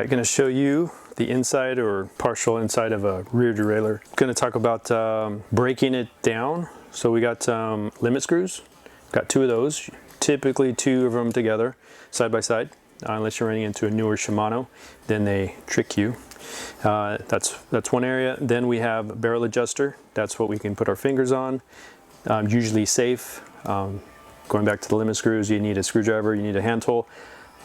I'm going to show you the inside or partial inside of a rear derailleur. I'm going to talk about breaking it down. So we got limit screws, got 2 of those, typically 2 of them together, side by side, unless you're running into a newer Shimano, then they trick you. That's one area. Then we have a barrel adjuster. That's what we can put our fingers on, usually safe. Going back to the limit screws, you need a screwdriver, you need a hand tool.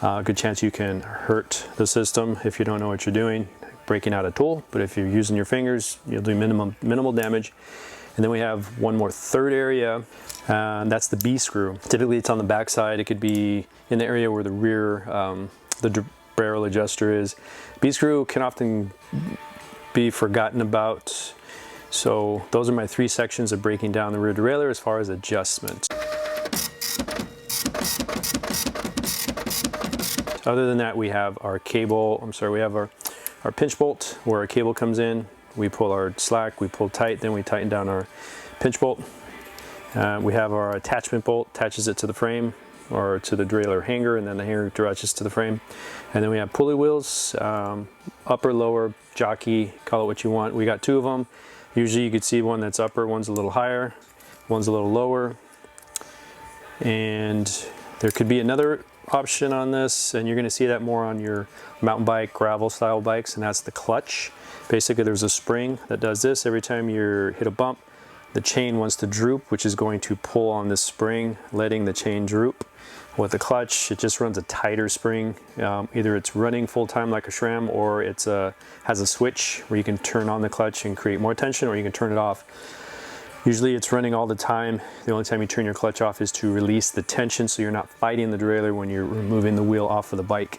Good chance you can hurt the system if you don't know what you're doing, breaking out a tool. But if you're using your fingers, you'll do minimal damage. And then we have one more third area, and that's the B screw. Typically it's on the back side. It could be in the area where the rear, the barrel adjuster is. B screw can often be forgotten about. So those are my 3 sections of breaking down the rear derailleur as far as adjustment. Other than that, we have our cable, we have our pinch bolt where our cable comes in. We pull our slack, we pull tight, then we tighten down our pinch bolt. We have our attachment bolt, attaches it to the frame or to the derailleur hanger, and then the hanger attaches to the frame. And then we have pulley wheels, upper, lower, jockey, call it what you want. We got 2 of them. Usually you could see one that's upper, one's a little higher, one's a little lower. And there could be another option on this, and you're going to see that more on your mountain bike, gravel style bikes, and that's the clutch. Basically there's a spring that does this. Every time you hit a bump, the chain wants to droop, which is going to pull on this spring, letting the chain droop. With the clutch, it just runs a tighter spring. Either it's running full time like a SRAM, or it's has a switch where you can turn on the clutch and create more tension, or you can turn it off. Usually it's running all the time. The only time you turn your clutch off is to release the tension, so you're not fighting the derailleur when you're removing the wheel off of the bike.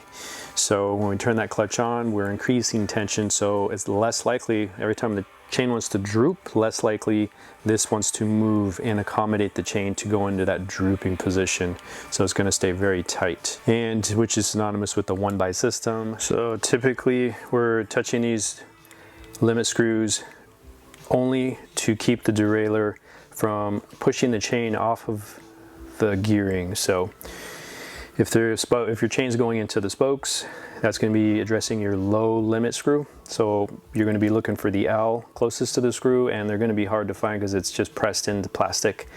So when we turn that clutch on, we're increasing tension, so it's less likely, every time the chain wants to droop, less likely this wants to move and accommodate the chain to go into that drooping position. So it's going to stay very tight, and which is synonymous with the 1x system. So typically we're touching these limit screws only to keep the derailleur from pushing the chain off of the gearing. So if your chain's going into the spokes, that's going to be addressing your low limit screw. So you're going to be looking for the L closest to the screw, and they're going to be hard to find because it's just pressed into plastic.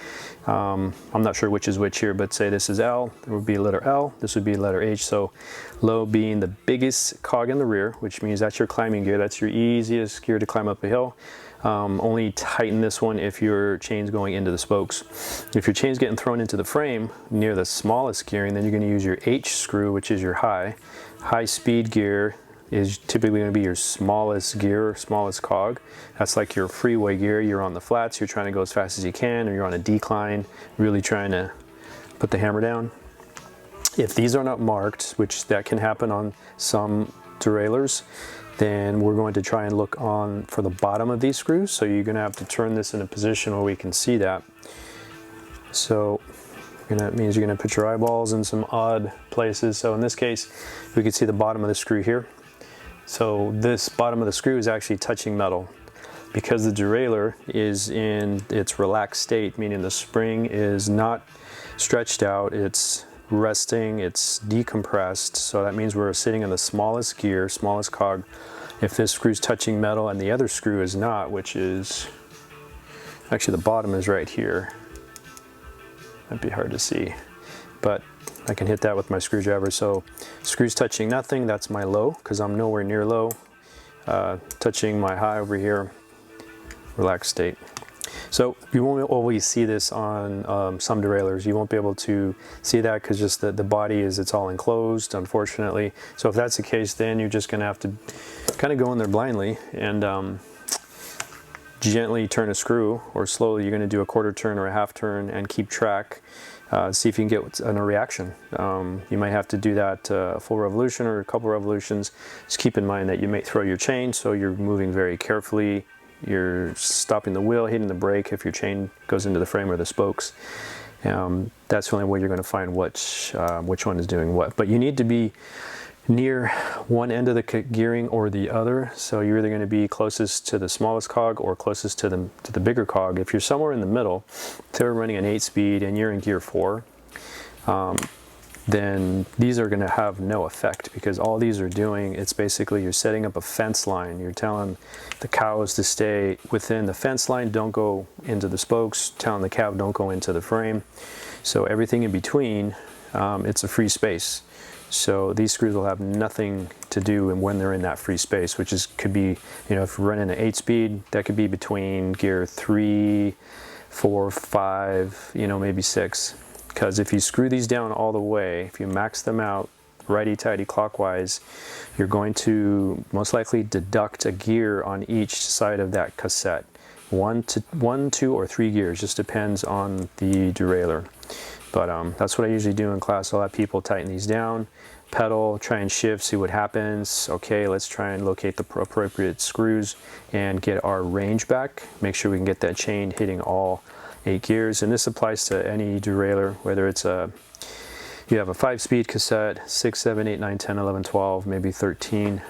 I'm not sure which is which here, but say this is L, there would be a letter L, this would be letter H. So low being the biggest cog in the rear, which means that's your climbing gear, that's your easiest gear to climb up a hill. Only tighten this one if your chain's going into the spokes. If your chain's getting thrown into the frame near the smallest gearing, then you're going to use your H screw, which is your high. High speed gear is typically going to be your smallest gear, smallest cog. That's like your freeway gear. You're on the flats, you're trying to go as fast as you can, or you're on a decline, really trying to put the hammer down. If these are not marked, which that can happen on some derailleurs, then we're going to try and look on for the bottom of these screws. So you're going to have to turn this in a position where we can see that. So that means you're going to put your eyeballs in some odd places. So in this case, we can see the bottom of the screw here. So this bottom of the screw is actually touching metal. Because the derailleur is in its relaxed state, meaning the spring is not stretched out, it's resting, it's decompressed. So that means we're sitting in the smallest gear, smallest cog. If this screw's touching metal and the other screw is not, which is actually the bottom is right here. That'd be hard to see, but I can hit that with my screwdriver. So screws touching nothing, that's my low, because I'm nowhere near low. Touching my high over here, relaxed state. So you won't always see this on some derailleurs. You won't be able to see that because just the body it's all enclosed, unfortunately. So if that's the case, then you're just going to have to kind of go in there blindly and gently turn a screw, or slowly you're going to do a quarter turn or a half turn and keep track. See if you can get a reaction. You might have to do that a full revolution or a couple revolutions. Just keep in mind that you may throw your chain, so you're moving very carefully. You're stopping the wheel, hitting the brake if your chain goes into the frame or the spokes. That's the only way you're going to find which one is doing what. But you need to be near one end of the gearing or the other. So you're either going to be closest to the smallest cog or closest to the bigger cog. If you're somewhere in the middle, say we're running an 8-speed and you're in gear 4, then these are going to have no effect, because all these are doing, it's basically you're setting up a fence line. You're telling the cows to stay within the fence line, don't go into the spokes, telling the cow don't go into the frame. So everything in between, it's a free space. So these screws will have nothing to do when they're in that free space, which is could be, you know, if you're running an 8-speed, that could be between gear 3, 4, 5, you know, maybe 6. Because if you screw these down all the way, if you max them out righty-tighty clockwise, you're going to most likely deduct a gear on each side of that cassette. 1, 2, or 3 gears, just depends on the derailleur. But that's what I usually do in class. I'll have people tighten these down, pedal, try and shift, see what happens. Okay, let's try and locate the appropriate screws and get our range back. Make sure we can get that chain hitting all 8 gears. And this applies to any derailleur, whether it's you have a 5-speed cassette, 6, 7, 8, 9, 10, 11, 12, maybe 13,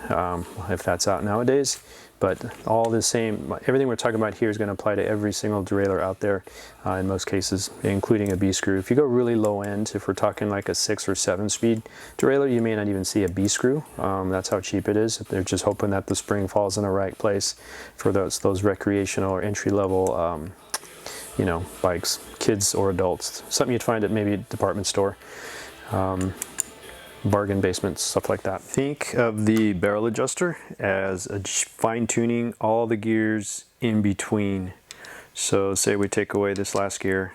if that's out nowadays. But all the same, everything we're talking about here is going to apply to every single derailleur out there in most cases, including a B screw. If you go really low end, if we're talking like a 6 or 7-speed derailleur, you may not even see a B screw. That's how cheap it is. They're just hoping that the spring falls in the right place for those recreational or entry-level you know, bikes, kids or adults. Something you'd find at maybe a department store. Bargain basements, stuff like that. Think of the barrel adjuster as fine-tuning all the gears in between. So say we take away this last gear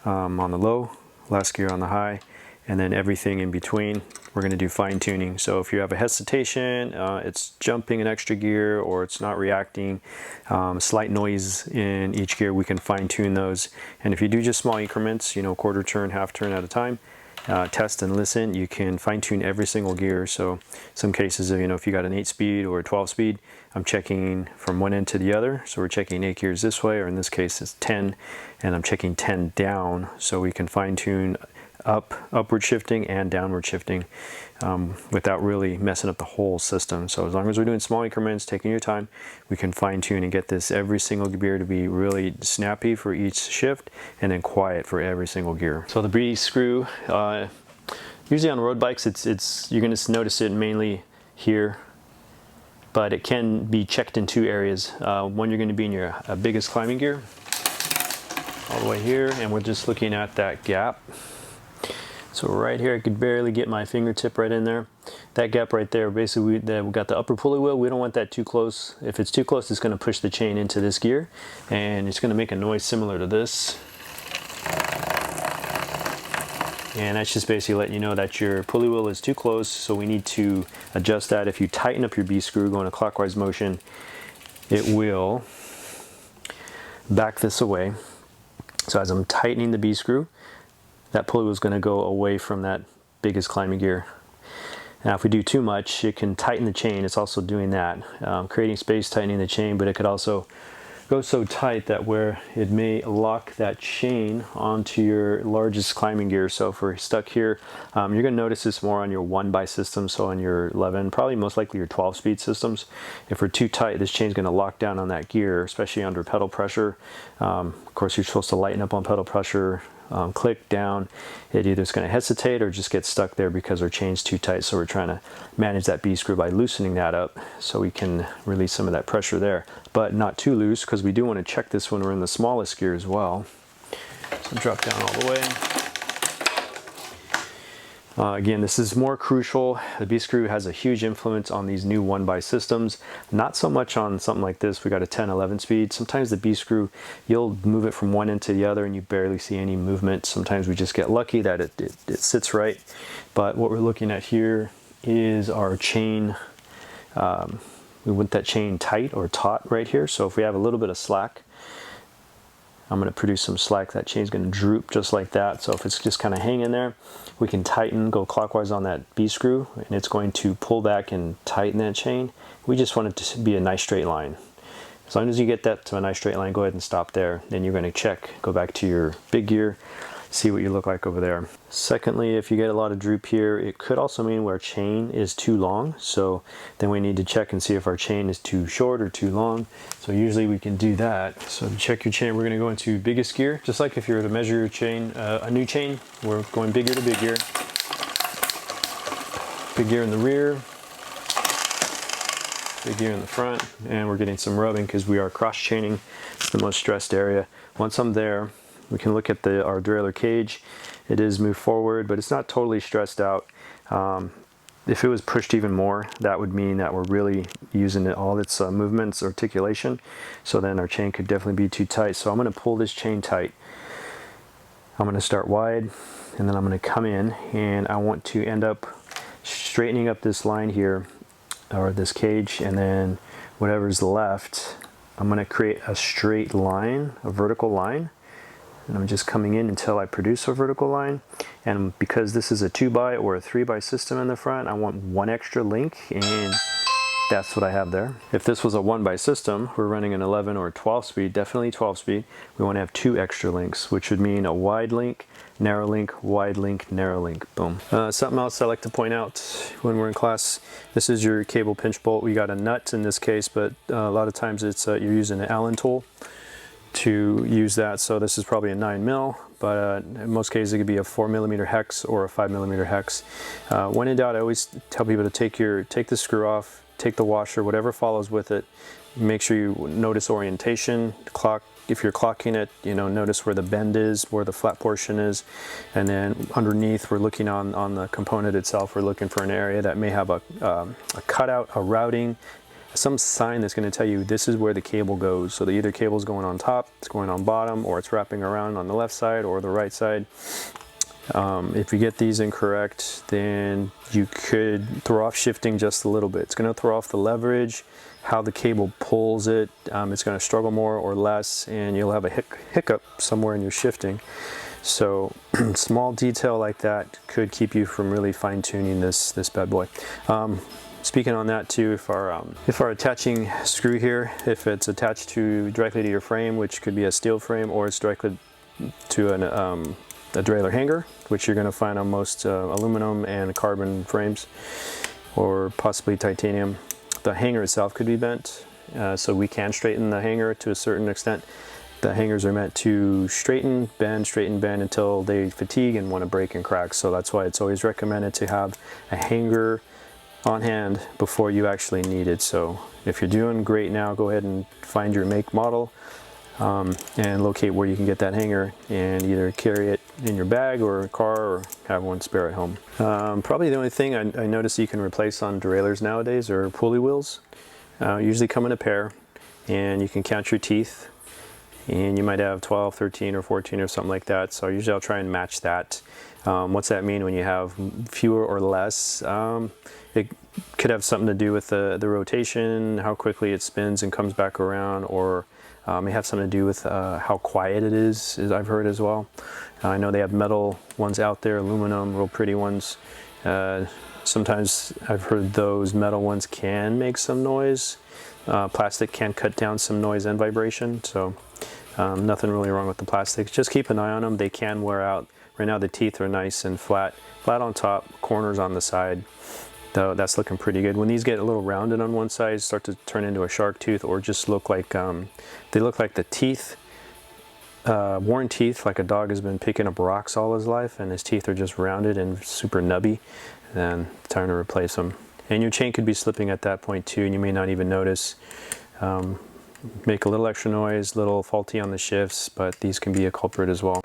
on the low, last gear on the high, and then everything in between, we're going to do fine-tuning. So if you have a hesitation, it's jumping an extra gear, or it's not reacting, slight noise in each gear, we can fine-tune those. And if you do just small increments, you know, quarter turn, half turn at a time, test and listen, you can fine-tune every single gear. So some cases, you know, if you got an 8-speed or a 12-speed, I'm checking from one end to the other. So we're checking 8 gears this way, or in this case it's 10, and I'm checking 10 down, so we can fine-tune upward shifting and downward shifting without really messing up the whole system. So as long as we're doing small increments, taking your time, we can fine-tune and get this every single gear to be really snappy for each shift, and then quiet for every single gear. So the B screw, usually on road bikes, you're going to notice it mainly here, but it can be checked in 2 areas. One, you're going to be in your biggest climbing gear, all the way here, and we're just looking at that gap. So right here, I could barely get my fingertip right in there. That gap right there, basically we got the upper pulley wheel. We don't want that too close. If it's too close, it's going to push the chain into this gear, and it's going to make a noise similar to this. And that's just basically letting you know that your pulley wheel is too close, so we need to adjust that. If you tighten up your B screw going a clockwise motion, it will back this away. So as I'm tightening the B screw, that pulley wheel is going to go away from that biggest climbing gear. Now if we do too much, it can tighten the chain. It's also doing that, creating space, tightening the chain, but it could also go so tight that where it may lock that chain onto your largest climbing gear. So if we're stuck here, you're going to notice this more on your 1x system, so on your 11, probably most likely your 12-speed systems. If we're too tight, this chain's going to lock down on that gear, especially under pedal pressure. Of course, you're supposed to lighten up on pedal pressure. Click down, it either is going to hesitate or just get stuck there because our chain's too tight. So we're trying to manage that B screw by loosening that up so we can release some of that pressure there, but not too loose, because we do want to check this when we're in the smallest gear as well. So drop down all the way. Again, this is more crucial. The B screw has a huge influence on these new 1x systems. Not so much on something like this. We got a 10, 11 speed. Sometimes the B screw, you'll move it from one end to the other and you barely see any movement. Sometimes we just get lucky that it sits right. But what we're looking at here is our chain. We want that chain tight or taut right here. So if we have a little bit of slack, I'm going to produce some slack. That chain's going to droop just like that. So if it's just kind of hanging there, we can tighten, go clockwise on that B screw, and it's going to pull back and tighten that chain. We just want it to be a nice straight line. As long as you get that to a nice straight line, go ahead and stop there. Then you're going to check, go back to your big gear, see what you look like over there. Secondly, if you get a lot of droop here, it could also mean our chain is too long. So then we need to check and see if our chain is too short or too long. So usually we can do that. So to check your chain, we're going to go into biggest gear. Just like if you were to measure your chain, a new chain, we're going big gear to big gear. Big gear in the rear, big gear in the front, and we're getting some rubbing because we are cross-chaining the most stressed area. Once I'm there, we can look at our derailleur cage. It is moved forward, but it's not totally stressed out. If it was pushed even more, that would mean that we're really using all its movements, articulation. So then our chain could definitely be too tight. So I'm going to pull this chain tight. I'm going to start wide, and then I'm going to come in, and I want to end up straightening up this line here, or this cage, and then whatever's left, I'm going to create a straight line, a vertical line. And I'm just coming in until I produce a vertical line. And because this is a 2x or a 3x system in the front, I want one extra link, and that's what I have there. If this was a 1x system, we're running an 11 or 12 speed, definitely 12 speed, we want to have 2 extra links, which would mean a wide link, narrow link, wide link, narrow link, boom. Something else I like to point out when we're in class, this is your cable pinch bolt. We got a nut in this case, but a lot of times it's you're using an Allen tool to use that. So this is probably a 9mm, but in most cases it could be a 4mm hex or a 5mm hex. When in doubt, I always tell people to take the screw off, take the washer, whatever follows with it. Make sure you notice orientation, clock. If you're clocking it, notice where the bend is, where the flat portion is, and then underneath we're looking on the component itself, we're looking for an area that may have a cutout, a routing, some sign that's going to tell you this is where the cable goes. So the either cable's going on top, it's going on bottom, or it's wrapping around on the left side or the right side. If you get these incorrect, then you could throw off shifting just a little bit. It's going to throw off the leverage, how the cable pulls it. It's going to struggle more or less, and you'll have a hiccup somewhere in your shifting. So small detail like that could keep you from really fine-tuning this bad boy. Speaking on that too, if our attaching screw here, if it's attached directly to your frame, which could be a steel frame, or it's directly to a derailleur hanger, which you're going to find on most aluminum and carbon frames, or possibly titanium, the hanger itself could be bent, so we can straighten the hanger to a certain extent. The hangers are meant to straighten, bend until they fatigue and want to break and crack. So that's why it's always recommended to have a hanger on hand before you actually need it. So if you're doing great now, go ahead and find your make, model, and locate where you can get that hanger, and either carry it in your bag or car, or have one spare at home. Probably the only thing I noticed you can replace on derailleurs nowadays are pulley wheels. Usually come in a pair, and you can count your teeth, and you might have 12, 13, or 14 or something like that. So usually I'll try and match that. What's that mean when you have fewer or less? It could have something to do with the rotation, how quickly it spins and comes back around, or may have something to do with how quiet it is, as I've heard as well. I know they have metal ones out there, aluminum, real pretty ones. Sometimes I've heard those metal ones can make some noise. Plastic can cut down some noise and vibration, so nothing really wrong with the plastics. Just keep an eye on them. They can wear out. Right now the teeth are nice and flat on top, corners on the side. Though that's looking pretty good. When these get a little rounded on one side, start to turn into a shark tooth, or just look like they look like the teeth, worn teeth, like a dog has been picking up rocks all his life, and his teeth are just rounded and super nubby. Then time to replace them. And your chain could be slipping at that point too, and you may not even notice. Make a little extra noise, little faulty on the shifts, but these can be a culprit as well.